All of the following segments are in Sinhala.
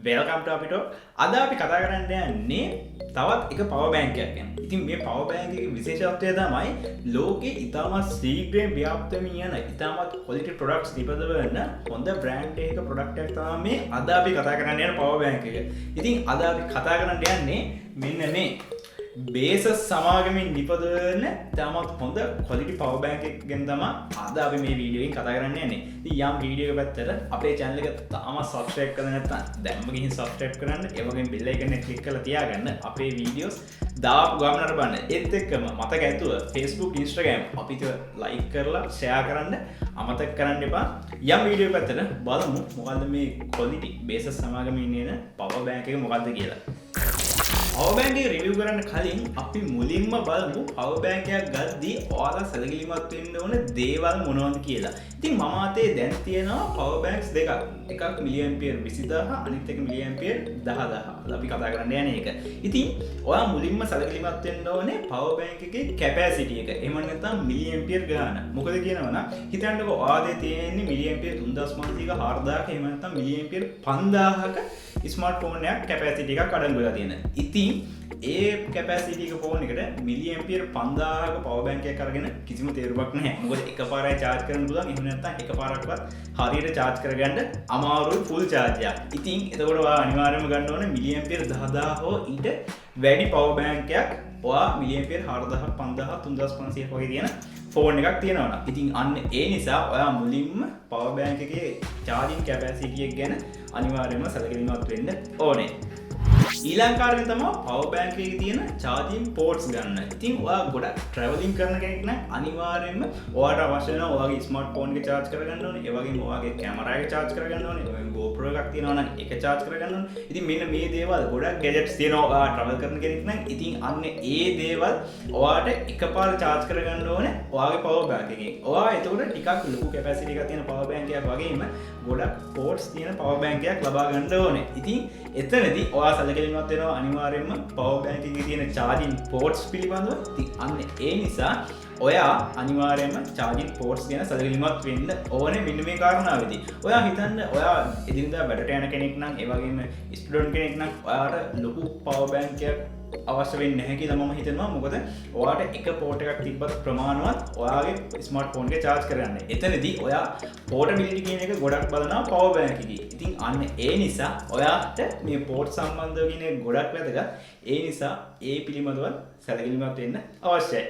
වෙල්කම් ටු අපිට. අද අපි කතා කරන්න යන්නේ තවත් එක පවර් බැංක් එකක් ගැන. ඉතින් මේ පවර් බැංක් එකේ විශේෂත්වය තමයි ලෝකේ ඉතාමත් ශීඝ්‍රයෙන් ව්‍යාප්ත වී යන ඉතාමත් ක්වොලිටි ප්‍රොඩක්ට්ස් නිපදවන හොඳ බ්‍රෑන්ඩ් එකක ප්‍රොඩක්ට් එකක් තමයි මේ අද අපි කතා කරන්න යන පවර් බැංක් එක. ඉතින් අද අපි කතා කරන්න යන්නේ මෙන්න මේ Baseus සමාගමින් නිපදවන ඉතාමත් හොඳ ක්වොලිටි පවර් බැංක් එකක් ගැන තමයි අද අපි මේ වීඩියෝ එකෙන් කතා කරන්න යන්නේ. ඉතින් යම් වීඩියෝ එක පැත්තට අපේ channel එක තාම subscribe කරලා නැත්නම් දැන්ම ගිහින් subscribe කරන්න. ඒ වගේම bell icon එක click කරලා තියාගන්න අපේ videos දාපු ගමනට බලන්න. ඒත් එක්කම මතක ඇතුව Facebook Instagram අපිට like කරලා share කරන්න අමතක කරන්න එපා. යම් වීඩියෝ පැත්තට බලමු මොකද්ද මේ ක්වොලිටි Baseus සමාගමින් එන පවර් බැංක් එක මොකද්ද කියලා. පවර් බැංක් එක රිවිව් කරන්න කලින් අපි මුලින්ම බලමු පවර් බැංක් එකක් ගද්දී ඔයාලා සැලකිලිමත් වෙන්න ඕන දේවල් මොනවද කියලා. ඉතින් මම අතේ දැන් තියෙනවා පවර් බැංක්ස් දෙකක්. එකක් මිලිඇම්පියර් 20000 අනිත් එක මිලිඇම්පියර් 10000. අපි කතා කරන්න යන්නේ ඒක. ඉතින් ඔයා මුලින්ම සැලකිලිමත් වෙන්න ඕනේ පවර් බැංක් එකේ කැපැසිටි එක. එහෙම නැත්නම් මිලිඇම්පියර් ගාන. මොකද කියනවනම් හිතන්නකෝ ඔයාලේ තියෙන්නේ මිලිඇම්පියර් 3500ක 4000ක එහෙම නැත්නම් මිලිඇම්පියර් 5000ක ස්මාර්ට් ෆෝන් එකක් කැපැසිටි එකක් අඩංගු වෙලා තියෙන. ඉතින් ඒ කැපැසිටි එක ෆෝන් එකට මිලිඇම්පියර් 5000ක පවර් බැංක් එකක් අරගෙන කිසිම තේරුමක් නැහැ. මොකද එකපාරයි charge කරන්න පුළුවන්. එහෙම නැත්නම් එකපාරක්වත් හරියට charge කරගන්න අමාරුයි full charge එක. ඉතින් එතකොට ඔයා අනිවාර්යයෙන්ම ගන්න ඕනේ මිලිඇම්පියර් 10000 හෝ ඊට වැඩි පවර් බැංක් එකක්. ඔයා මිලිඇම්පියර් 4000 5000 3500 වගේ තියෙන ෆෝන් එකක් තියෙනවා. ඉතින් අන්න ඒ නිසා ඔයා මුලින්ම පවර් බැංක් එකේ charging capacity එක ගැන අනිවාර්යයෙන්ම සැලකිලිමත් වෙන්න ඕනේ. ඊළඟ කාරණය තමයි පවර් බැංක් එකේ තියෙන charging ports ගන්න. ඉතින් ඔයා ගොඩක් traveling කරන කෙනෙක් නම් අනිවාර්යයෙන්ම ඔයාට අවශ්‍ය වෙනවා ඔයාගේ ස්මාර්ට් ෆෝන් එක charge කරගන්න ඕනේ. ඒ වගේම ඔයාගේ කැමරා එක charge කරගන්න ඕනේ. ඒ වගේම GoPro එකක් තියෙනවා නම් ඒක charge කරගන්න ඕනේ. ඉතින් මෙන්න මේ දේවල් ගොඩක් gadgets තියෙනවා ඔයා travel කරන කෙනෙක් නම්. ඉතින් අන්න ඒ දේවල් ඔයාට එකපාර charge කරගන්න ඕනේ ඔයාගේ පවර් බැංක් එකෙන්. ඔයා එතකොට ටිකක් ලොකු capacity එකක් තියෙන පවර් බැංක් එකක් වගේම ගොඩක් ports තියෙන පවර් බැංක් එකක් ලබා ගන්න ඕනේ. ඉතින් එතනදී ඔයා සැලකිලිමත් වෙනවා අනිවාර්යයෙන්ම පවර් බැංක් එකේ තියෙන charging ports පිළිබඳව. ඉතින් අන්න ඒ නිසා ඔයා අනිවාර්යයෙන්ම charging ports ගැන සැලකිලිමත් වෙන්න ඕනේ මෙන්න මේ කාරණාවෙදී. ඔයා හිතන්න ඔයා එදිනදා වැඩට යන කෙනෙක් නම් ඒ වගේම ස්ටුඩන්ට් කෙනෙක් නම් ඔයාට ලොකු පවර් බැංක් එකක් අවශ්‍ය වෙන්නේ නැහැ කියලා මම හිතනවා. මොකද ඔයාට එක පෝට් එකක් තිබ්බත් ප්‍රමාණවත් ඔයාගේ ස්මාර්ට් ෆෝන් එක charge කරගන්න. එතනදී ඔයා portability කියන එක ගොඩක් බලනවා පවර් බැංක් එකේ. ඉතින් අන්න ඒ නිසා ඔයාට මේ පෝට් සම්බන්ධව කියන එක ගොඩක් වැදගත්. ඒ නිසා ඒ පිළිබඳව සැලකිලිමත් වෙන්න අවශ්‍යයි.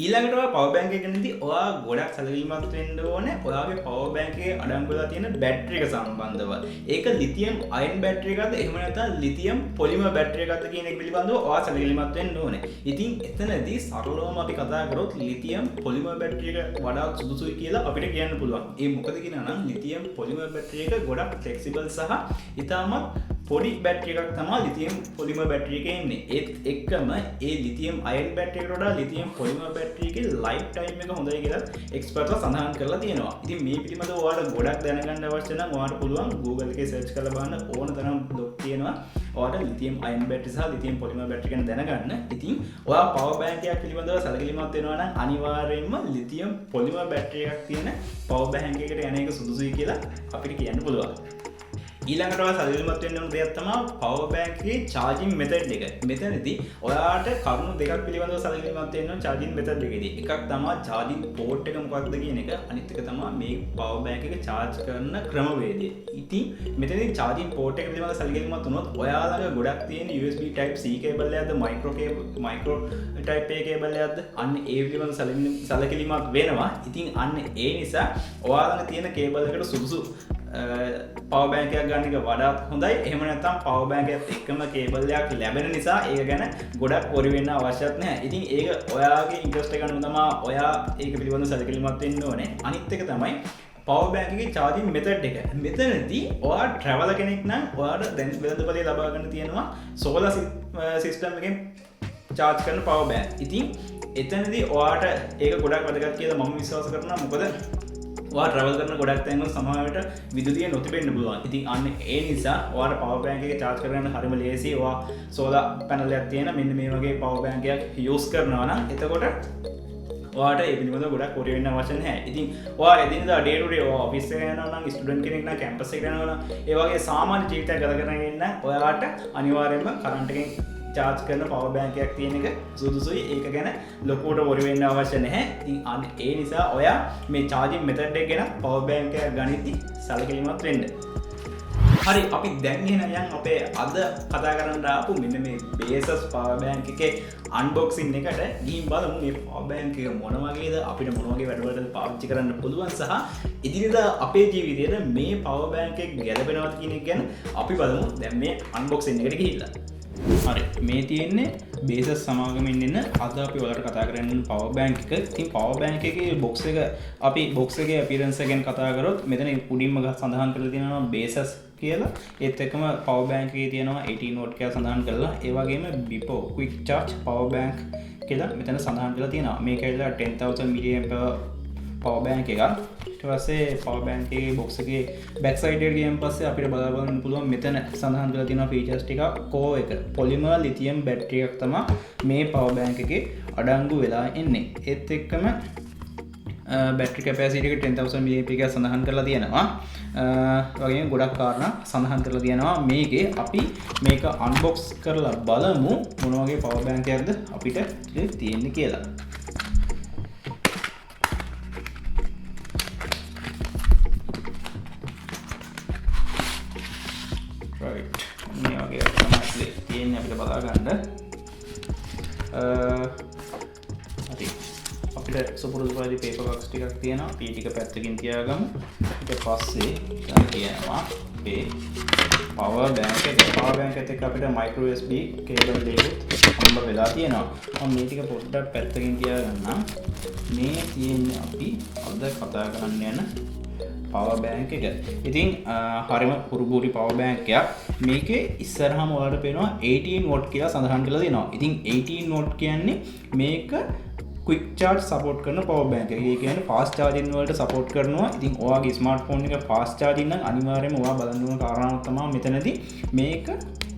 ඊළඟට ඔයා පවර් බැංක් එක ගැනදී ඔයා ගොඩක් සැලකිලිමත් වෙන්න ඕනේ ඔයාගේ පවර් බැංක් එකේ අඩංගු වෙලා තියෙන බැටරි එක සම්බන්ධව. ඒක ලිතියම් අයන් බැටරි එකක්ද එහෙම නැත්නම් ලිතියම් පොලිමර් බැටරි එකක්ද කියන එක පිළිබඳව ඔයා සැලකිලිමත් වෙන්න ඕනේ. ඉතින් එතනදී සරලවම අපි කතා කරොත් ලිතියම් පොලිමර් බැටරි එක වඩාත් සුදුසුයි කියලා අපිට කියන්න පුළුවන්. ඒ මොකද කියනවා නම් ලිතියම් පොලිමර් බැටරි එක ගොඩක් ෆ්ලෙක්සිබල් සහ ඉතාමත් පොඩි බැටරි එකක් තමයි ලිතියම් පොලිමර් බැටරි එකේ ඉන්නේ. ඒත් එක්කම ඒ ලිතියම් අයන් බැටරි එකට වඩා ලිතියම් පොලිමර් බැටරි එකේ ලයිෆ් ටයිම් එක හොඳයි කියලා එක්ස්පර්ට්ලා සඳහන් කරලා තියෙනවා. ඉතින් මේ පිළිබඳව ඔයාලා ගොඩක් දැනගන්න අවශ්‍ය නම් ඔයාලට පුළුවන් Google එකේ search කරලා බලන්න ඕන තරම් blog තියෙනවා. ඔයාලට ලිතියම් අයන් බැටරි සහ ලිතියම් පොලිමර් බැටරි ගැන දැනගන්න. ඉතින් ඔයා පවර් බැංක් එකක් පිළිබඳව සැලකිලිමත් වෙනවා නම් අනිවාර්යයෙන්ම ලිතියම් පොලිමර් බැටරි එකක් තියෙන පවර් බැංක් එකකට යන එක සුදුසුයි කියලා අපිට කියන්න පුළුවන්. ඊළඟට ඔයා සැලකිලිමත් වෙන්න ඕන දෙයක් තමයි පවර් බැංක් එකේ charging method එක. මෙතනදී ඔයාට කරුණු දෙකක් පිළිබඳව සැලකිලිමත් වෙන්න ඕන charging method එකේදී. එකක් තමයි charging port එක මොකක්ද කියන එක. අනිත් එක තමයි මේ පවර් බැංක් එක charge කරන ක්‍රමවේදය. ඉතින් මෙතනදී charging port එක පිළිබඳව සැලකිලිමත් වුණොත් ඔයාලගේ ගොඩක් තියෙන USB type C cable එකක්ද micro type A cable එකක්ද අන්න ඒ පිළිබඳව සැලකිලිමත් වෙනවා. ඉතින් අන්න ඒ නිසා ඔයාලගේ තියෙන cable එකට සුදුසු පවර් බැංක් එකක් ගන්න එක වඩාත් හොඳයි. එහෙම නැත්නම් පවර් බැංක් එකත් එක්කම කේබල් එකක් ලැබෙන නිසා ඒක ගැන ගොඩක් worry වෙන්න අවශ්‍යත් නැහැ. ඉතින් ඒක ඔයාගේ ඉන්ට්‍රස්ට් එක අනුව තමයි ඔයා ඒක පිළිබඳව සැලකිලිමත් වෙන්න ඕනේ. අනිත් එක තමයි පවර් බැංක් එකේ charging method එක. මෙතනදී ඔයා traveler කෙනෙක් නම් ඔයාට දැන් වෙළඳපොලේ ලබා ගන්න තියෙනවා solar system එකෙන් charge කරන පවර් බැංක්. ඉතින් එතනදී ඔයාට ඒක ගොඩක් වැදගත් කියලා මම විශ්වාස කරනවා. මොකද ඔයා travel කරන ගොඩක් තැන්වල සමහරවිට විදුලිය නොතිබෙන්න පුළුවන්. ඉතින් අන්න ඒ නිසා ඔයාට power bank එක charge කරගන්න හරිම ලේසි. ඔයා solar panel එකක් තියෙන මෙන්න මේ වගේ power bank එකක් use කරනවා නම් එතකොට ඔයාට ඒ පිළිබඳව ගොඩක් කොරිය වෙන්න අවශ්‍ය නැහැ. ඉතින් ඔයා එදිනෙදා ඩේ ටු ඩේ ඔයා ඔෆිස් එකට යනවා නම් ස්ටුඩන්ට් කෙනෙක් නම් කැම්පස් එකට යනවා නම් ඒ වගේ සාමාන්‍ය ජීවිතයක් ගත කරගෙන ඉන්න ඔයාට අනිවාර්යයෙන්ම කරන්ට් එකෙන් චාර්ජ් කරන පවර් බැංක් එකක් තියෙන එක සුදුසුයි. ඒක ගැන ලොකුවට වොරි වෙන්න අවශ්‍ය නැහැ. ඉතින් අන්න ඒ නිසා ඔයා මේ චාර්ජින් මෙතඩ් එක ගැන පවර් බැංක් එකක් ගනිද්දි සැලකිලිමත් වෙන්න. හරි, අපි දැන් එහෙනම් යන් අපේ අද කතා කරන්න ආපු මෙන්න මේ Baseus power bank එකේ unboxing එකට ගිහින් බලමු මේ power bank එක මොන වගේද, අපිට මොන වගේ වැඩවලටද පාවිච්චි කරන්න පුළුවන් සහ ඉදිරියදා අපේ ජීවිතේට මේ power bank එක ගැලපෙනවද කියන එක ගැන අපි බලමු දැන් මේ unboxing එකට ගිහිල්ලා. හරි, මේ තියෙන්නේ Baseus සමාගමෙන් එන්න අද අපි ඔයාලට කතා කරන්න power bank එක. ඉතින් power bank එකේ box එක අපි box එකේ appearance එක ගැන කතා කරොත් මෙතන උඩින්ම සඳහන් කරලා තියෙනවා Baseus කියලා. ඒත් එක්කම power bank එකේ තියෙනවා 18 watt කියලා සඳහන් කරලා. ඒ වගේම BPO quick charge power bank කියලා මෙතන සඳහන් කරලා තියෙනවා. මේක ඇවිල්ලා 10000 mAh power bank එකක්. ඊට පස්සේ power bank එකේ box එකේ back side එකට ගියන් පස්සේ අපිට බලන්න පුළුවන් මෙතන සඳහන් කරලා තියෙනවා features ටික. core එක polymer lithium battery එකක් තමයි මේ power bank එකේ අඩංගු වෙලා එන්නේ. ඒත් එක්කම battery capacity එක 10000 mAh එක සඳහන් කරලා තියෙනවා. වගේම ගොඩක් කාරණා සඳහන් කරලා තියෙනවා. මේකේ අපි මේක unbox කරලා බලමු මොන වගේ power bank එකක්ද අපිට තියෙන්නේ කියලා. right, මේ වගේ තමයි තියෙන්නේ අපිට බලා ගන්න. හරි, අපිට සුපුරුදු පරිදි paper box ටිකක් තියෙනවා. මේ ටික පැත්තකින් තියාගමු. ඊට පස්සේ දැන් කියනවා මේ power bank එක. power bank එකත් එක්ක අපිට micro USB cable එකක් හම්බ වෙලා තියෙනවා. මම මේ ටික පොඩ්ඩක් පැත්තකින් තියාගන්නම්. මේ තියෙන්නේ අපි අද කතා කරන්න යන power bank එක. ඉතින් හරිම පුරුබුරි power bank එකක්. මේකේ ඉස්සරහම ඔයාලට පේනවා 18 watt කියලා සඳහන් කරලා තියෙනවා. ඉතින් 18 watt කියන්නේ මේක quick charge support කරන power bank එක. ඒ කියන්නේ fast charging වලට support කරනවා. ඉතින් ඔයාගේ smartphone එක fast charging නම් අනිවාර්යයෙන්ම ඔයා බලන්න ඕන කාරණාවක් තමයි මෙතනදී මේක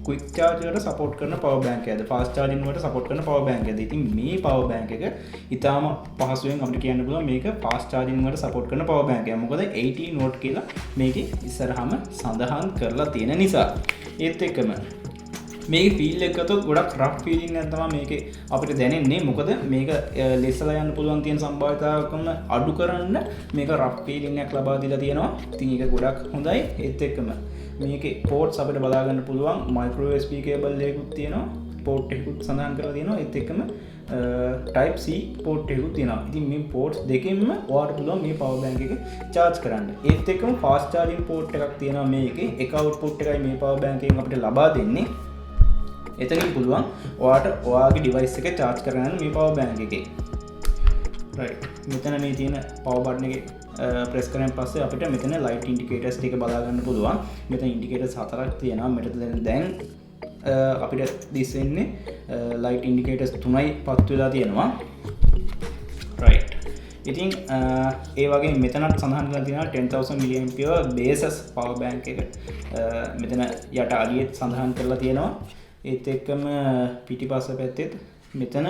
quick charge වලට support කරන power bank එකද, fast charging වලට support කරන power bank එකද. ඉතින් මේ power bank එක ඊටාම පහසුවෙන් අපිට කියන්න පුළුවන් මේක fast charging වලට support කරන power bank එකක්. මොකද 18 watt කියලා මේකේ ඉස්සරහම සඳහන් කරලා තියෙන නිසා. ඒත් එක්කම මේක ෆීල් එක ගත්තොත් ගොඩක් රෆ් ෆීලිං එකක් තමයි මේකේ අපිට දැනෙන්නේ. මොකද මේක ලෙස්සලා යන්න පුළුවන් තියෙන සම්භාවිතාවකම අඩු කරන්න මේක රෆ් ෆීලිං එකක් ලබා දීලා තියෙනවා. ඉතින් ඒක ගොඩක් හොඳයි. ඒත් එක්කම මේකේ පෝර්ට්ස් අපිට බලා ගන්න පුළුවන් micro USB cable එකකුත් තියෙනවා. පෝර්ට් එකකුත් සඳහන් කරලා තියෙනවා. ඒත් එක්කම type C පෝර්ට් එකකුත් තියෙනවා. ඉතින් මේ පෝර්ට්ස් දෙකෙන්ම ඔයාලට පුළුවන් මේ power bank එක charge කරන්න. ඒත් එක්කම fast charging port එකක් තියෙනවා මේකේ. එක output එකයි මේ power bank එකෙන් අපිට ලබා දෙන්නේ. එතනින් පුළුවන් ඔයාට ඔයාගේ device එක charge කරගන්න මේ power bank එකේ. right, මෙතන මේ තියෙන power button එකේ press කරන් පස්සේ අපිට මෙතන light indicators ටික බලා ගන්න පුළුවන්. මෙතන indicators 4ක් තියෙනවා. මෙතන දැන් අපිට දිස් වෙන්නේ light indicators 3යි පත් වෙලා තියෙනවා. right, ඉතින් ඒ වගේ මෙතනත් සඳහන් කරලා තියෙනවා 10000 mAh Baseus power bank එක මෙතන යට අඩියෙත් සඳහන් කරලා තියෙනවා. ඒත් එක්කම පිටිපස්ස පැත්තෙත් මෙතන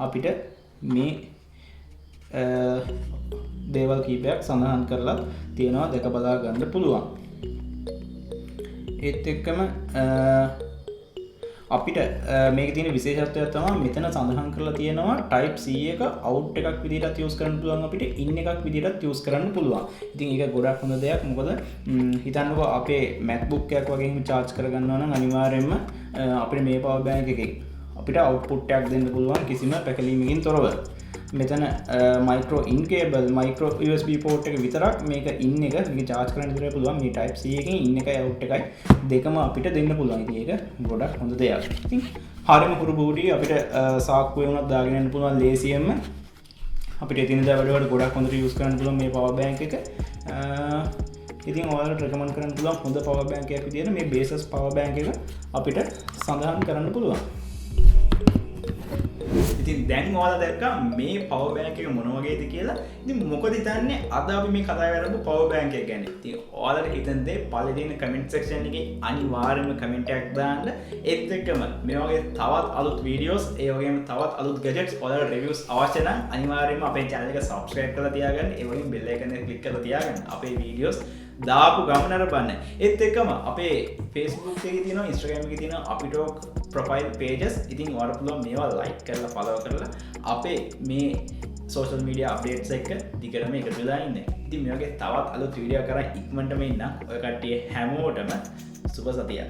අපිට මේ දේවල් කීපයක් සඳහන් කරලා තියෙනවා, දැක බලා ගන්න පුළුවන්. ඒත් එක්කම අපිට මේක තියෙන විශේෂත්වය තමයි මෙතන සඳහන් කරලා තියෙනවා type C එක out එකක් විදිහටත් use කරන්න පුළුවන්, අපිට in එකක් විදිහටත් use කරන්න පුළුවන්. ඉතින් ඒක ගොඩක් හොඳ දෙයක්. මොකද හිතන්නකෝ අපේ MacBook එකක් වගේ එහෙම charge කරගන්නවා නම් අනිවාර්යයෙන්ම අපිට මේ power bank එකේ අපිට output එකක් දෙන්න පුළුවන් කිසිම පැකිලීමකින් තොරව. මෙතන micro in cable micro USB port එක විතරක් මේක in එක මේක charge කරන්න විතර පුළුවන්. මේ type C එකෙන් in එකයි out එකයි දෙකම අපිට දෙන්න පුළුවන්. ඉතින් ඒක ගොඩක් හොඳ දෙයක්. ඉතින් හරියම කුරුබූටි අපිට සාක්කුවේ වුණත් දාගෙන යන්න පුළුවන් ලේසියෙන්ම. අපිට එදිනෙදා වැඩවලට ගොඩක් හොඳට use කරන්න පුළුවන් මේ power bank එක. ඉතින් ඔයාලට recommend කරන්න පුළුවන් හොඳ power bank එකක් විදියට මේ Baseus power bank එක අපිට සඳහන් කරන්න පුළුවන්. ඉතින් දැන් ඔයාලා දැක්කා මේ පවර් බැංක් එක මොන වගේද කියලා. ඉතින් මොකද හිතන්නේ අද අපි මේ කතා කරමු පවර් බැංක් එක ගැන. ඉතින් ඔයාලට හිතන දේ පළවෙනි කමෙන්ට් සෙක්ෂන් එකේ අනිවාර්යයෙන්ම කමෙන්ට් එකක් දාන්න. ඒත් එක්කම මේ වගේ තවත් අලුත් වීඩියෝස් ඒ වගේම තවත් අලුත් ගැජට්ස් ඔයාලට රිවිව්ස් අවශ්‍ය නම් අනිවාර්යයෙන්ම අපේ channel එක subscribe කරලා තියාගන්න. ඒ වගේම bell icon එක click කරලා තියාගන්න. අපේ වීඩියෝස් දාපු ගමන නරඹන්න. ඒත් එක්කම අපේ Facebook එකේ තියෙනවා Instagram එකේ තියෙනවා අපි talk profile pages. ඉතින් ඔයාලට පුළුවන් මේවා like කරලා follow කරලා අපේ මේ social media updates එක දිගටම එකතු වෙලා ඉන්න. ඉතින් මේ වගේ තවත් අලුත් වීඩියෝ කරා ඉක්මනටම ඉන්න. ඔය කට්ටිය හැමෝටම සුබ සතියක්.